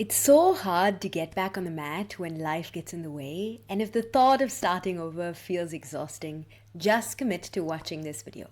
It's so hard to get back on the mat when life gets in the way, and if the thought of starting over feels exhausting, just commit to watching this video.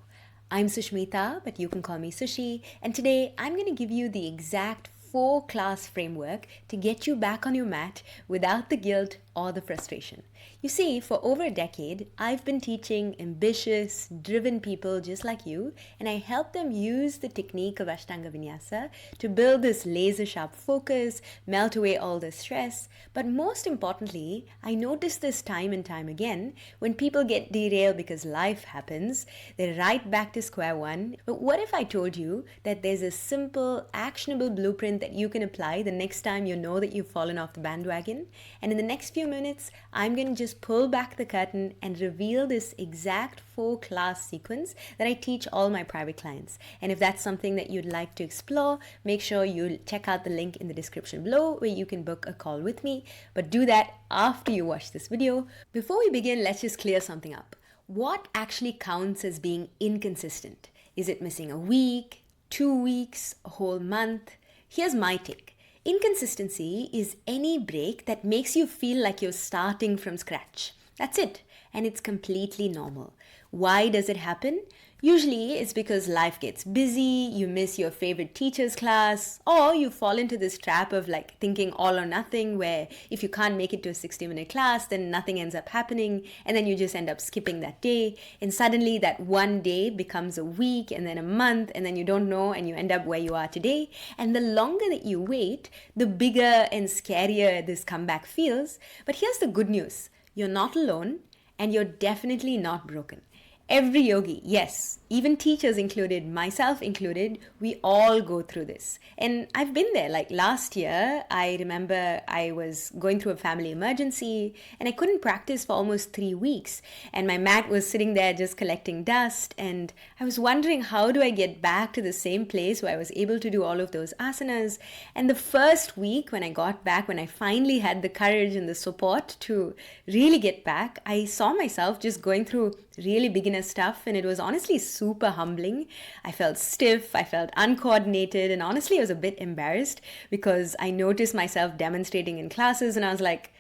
I'm Sushmita, but you can call me Sushi, and today I'm going to give you the exact 4-class framework to get you back on your mat without the guilt or the frustration. You see, for over a decade, I've been teaching ambitious, driven people just like you, and I help them use the technique of Ashtanga Vinyasa to build this laser-sharp focus, melt away all the stress. But most importantly, I notice this time and time again, when people get derailed because life happens, they're right back to square one. But what if I told you that there's a simple, actionable blueprint that you can apply the next time you know that you've fallen off the bandwagon? And in the next few minutes, I'm going to just pull back the curtain and reveal this exact 4-class sequence that I teach all my private clients. And if that's something that you'd like to explore, make sure you check out the link in the description below where you can book a call with me. But do that after you watch this video. Before we begin, let's just clear something up. What actually counts as being inconsistent? Is it missing a week, 2 weeks, a whole month? Here's my take. Inconsistency is any break that makes you feel like you're starting from scratch. That's it. And it's completely normal. Why does it happen? Usually it's because life gets busy, you miss your favorite teacher's class, or you fall into this trap of thinking all or nothing, where if you can't make it to a 60-minute class, then nothing ends up happening, and then you just end up skipping that day, and suddenly that one day becomes a week, and then a month, and then you don't know, and you end up where you are today. And the longer that you wait, the bigger and scarier this comeback feels. But here's the good news. You're not alone, and you're definitely not broken. Every yogi, yes, even teachers included, myself included, we all go through this. And I've been there. Last year, I remember I was going through a family emergency and I couldn't practice for almost 3 weeks. And my mat was sitting there just collecting dust. And I was wondering, how do I get back to the same place where I was able to do all of those asanas? And the first week when I got back, when I finally had the courage and the support to really get back, I saw myself just going through really beginner stuff, and it was honestly super humbling. I felt stiff, I felt uncoordinated, and honestly I was a bit embarrassed because I noticed myself demonstrating in classes and I was like,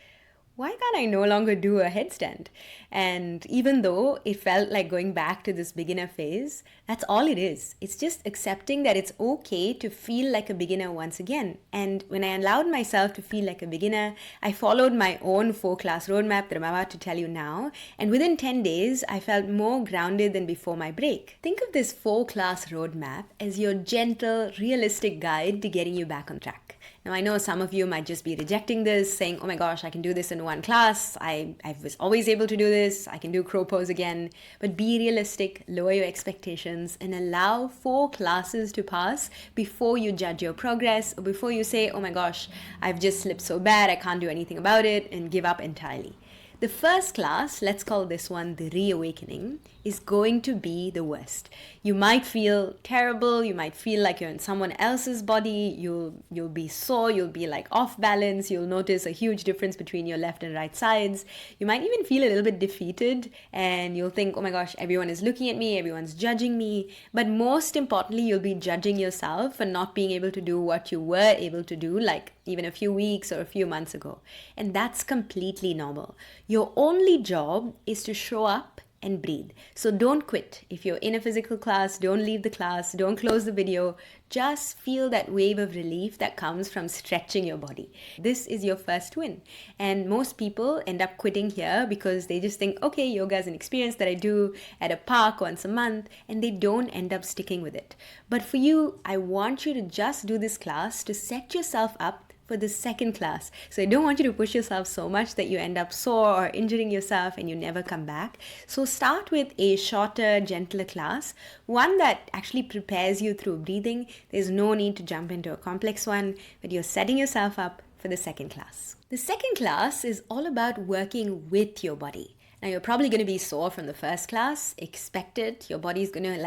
why can't I no longer do a headstand? And even though it felt like going back to this beginner phase, that's all it is. It's just accepting that it's okay to feel like a beginner once again. And when I allowed myself to feel like a beginner, I followed my own 4-class roadmap that I'm about to tell you now. And within 10 days, I felt more grounded than before my break. Think of this 4-class roadmap as your gentle, realistic guide to getting you back on track. Now, I know some of you might just be rejecting this, saying, oh my gosh, I can do this in one class. I was always able to do this. I can do crow pose again. But be realistic, lower your expectations, and allow 4 classes to pass before you judge your progress, or before you say, oh my gosh, I've just slipped so bad, I can't do anything about it, and give up entirely. The first class, let's call this one the Reawakening, is going to be the worst. You might feel terrible, you might feel like you're in someone else's body, you'll be sore, you'll be off balance, you'll notice a huge difference between your left and right sides. You might even feel a little bit defeated, and you'll think, oh my gosh, everyone is looking at me, everyone's judging me. But most importantly, you'll be judging yourself for not being able to do what you were able to do even a few weeks or a few months ago. And that's completely normal. Your only job is to show up and breathe. So don't quit. If you're in a physical class, don't leave the class, don't close the video. Just feel that wave of relief that comes from stretching your body. This is your first win. And most people end up quitting here because they just think, okay, yoga is an experience that I do at a park once a month, and they don't end up sticking with it. But for you, I want you to just do this class to set yourself up for the second class. So I don't want you to push yourself so much that you end up sore or injuring yourself and you never come back. So start with a shorter, gentler class, one that actually prepares you through breathing. There's no need to jump into a complex one, but you're setting yourself up for the second class. The second class is all about working with your body. Now, you're probably going to be sore from the first class. Expect it. Your body's going to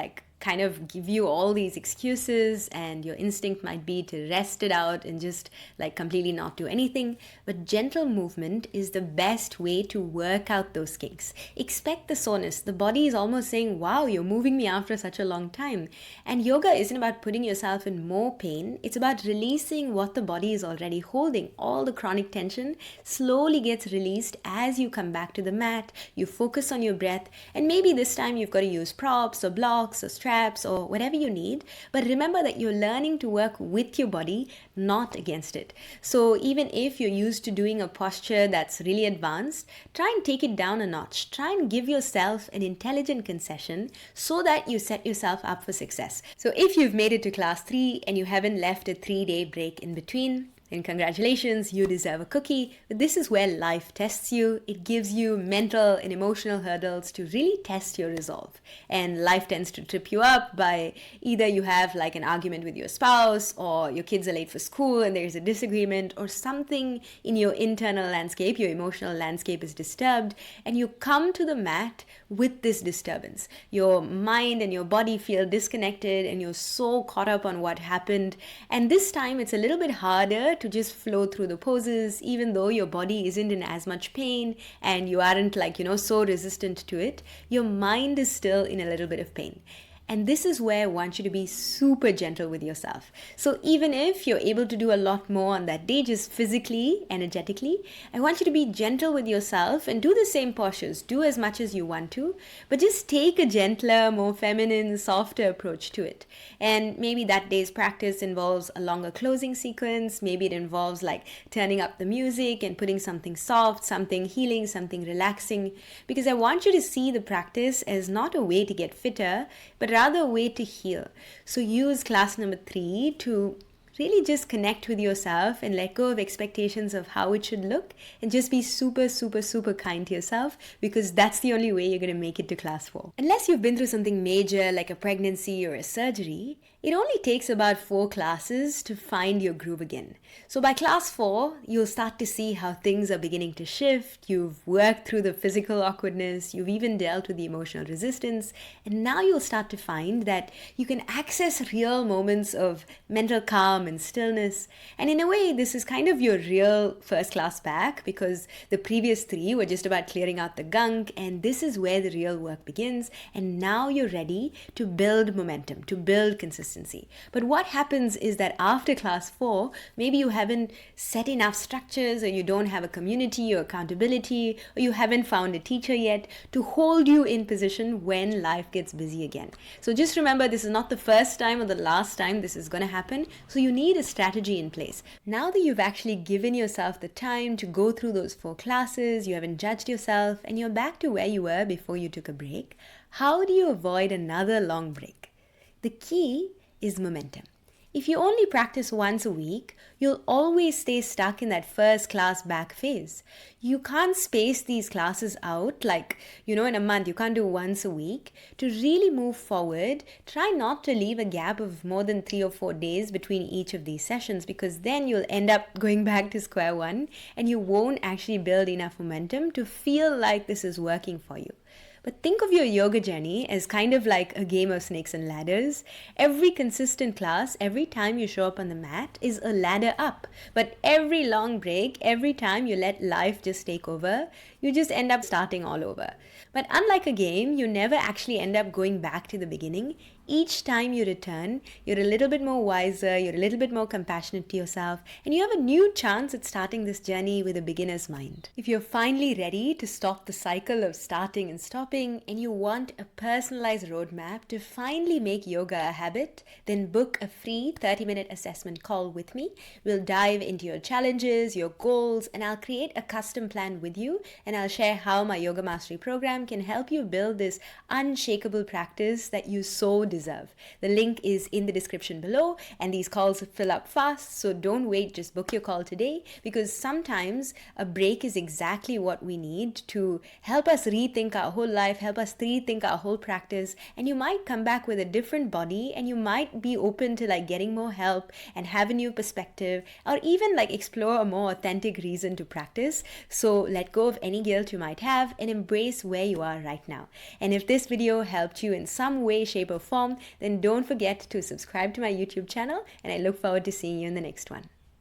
kind of give you all these excuses, and your instinct might be to rest it out and just like completely not do anything. But gentle movement is the best way to work out those kinks. Expect the soreness. The body is almost saying, wow, you're moving me after such a long time. And yoga isn't about putting yourself in more pain. It's about releasing what the body is already holding. All the chronic tension slowly gets released as you come back to the mat. You focus on your breath, and maybe this time you've got to use props or blocks or straps or whatever you need. But remember that you're learning to work with your body, not against it. So even if you're used to doing a posture that's really advanced, try and take it down a notch. Try and give yourself an intelligent concession so that you set yourself up for success. So if you've made it to class 3 and you haven't left a 3-day break in between, and congratulations, you deserve a cookie. But this is where life tests you. It gives you mental and emotional hurdles to really test your resolve. And life tends to trip you up by either you have like an argument with your spouse, or your kids are late for school and there's a disagreement, or something in your internal landscape, your emotional landscape is disturbed, and you come to the mat with this disturbance. Your mind and your body feel disconnected and you're so caught up on what happened. And this time it's a little bit harder to just flow through the poses, even though your body isn't in as much pain and you aren't so resistant to it. Your mind is still in a little bit of pain. And this is where I want you to be super gentle with yourself. So even if you're able to do a lot more on that day, just physically, energetically, I want you to be gentle with yourself and do the same postures. Do as much as you want to, but just take a gentler, more feminine, softer approach to it. And maybe that day's practice involves a longer closing sequence. Maybe it involves like turning up the music and putting something soft, something healing, something relaxing. Because I want you to see the practice as not a way to get fitter, but rather a way to heal. So use class number 3 to really just connect with yourself and let go of expectations of how it should look, and just be super, super, super kind to yourself, because that's the only way you're going to make it to class 4. Unless you've been through something major like a pregnancy or a surgery, it only takes about 4 classes to find your groove again. So by class 4, you'll start to see how things are beginning to shift. You've worked through the physical awkwardness, you've even dealt with the emotional resistance, and now you'll start to find that you can access real moments of mental calm and stillness. And in a way, this is kind of your real first class back, because the previous 3 were just about clearing out the gunk, and this is where the real work begins. And now you're ready to build momentum, to build consistency. But what happens is that after class 4, maybe you haven't set enough structures, or you don't have a community or accountability, or you haven't found a teacher yet to hold you in position when life gets busy again. So just remember, this is not the first time or the last time this is going to happen. So you need a strategy in place. Now that you've actually given yourself the time to go through those 4 classes, you haven't judged yourself, and you're back to where you were before you took a break, how do you avoid another long break? The key is momentum. If you only practice once a week, you'll always stay stuck in that first class back phase. You can't space these classes out in a month. You can't do once a week. To really move forward, try not to leave a gap of more than 3 or 4 days between each of these sessions, because then you'll end up going back to square one and you won't actually build enough momentum to feel like this is working for you. But think of your yoga journey as kind of like a game of snakes and ladders. Every consistent class, every time you show up on the mat, is a ladder up. But every long break, every time you let life just take over, you just end up starting all over. But unlike a game, you never actually end up going back to the beginning. Each time you return, you're a little bit more wiser, you're a little bit more compassionate to yourself, and you have a new chance at starting this journey with a beginner's mind. If you're finally ready to stop the cycle of starting and stopping, and you want a personalized roadmap to finally make yoga a habit, then book a free 30-minute assessment call with me. We'll dive into your challenges, your goals, and I'll create a custom plan with you, and I'll share how my Yoga Mastery program can help you build this unshakable practice that you so deserve. The link is in the description below, and these calls fill up fast, so don't wait, just book your call today, because sometimes a break is exactly what we need to help us rethink our whole life, help us rethink our whole practice, and you might come back with a different body, and you might be open to getting more help and have a new perspective, or even explore a more authentic reason to practice. So let go of any any guilt you might have and embrace where you are right now. And if this video helped you in some way, shape, or form, then don't forget to subscribe to my YouTube channel, and I look forward to seeing you in the next one.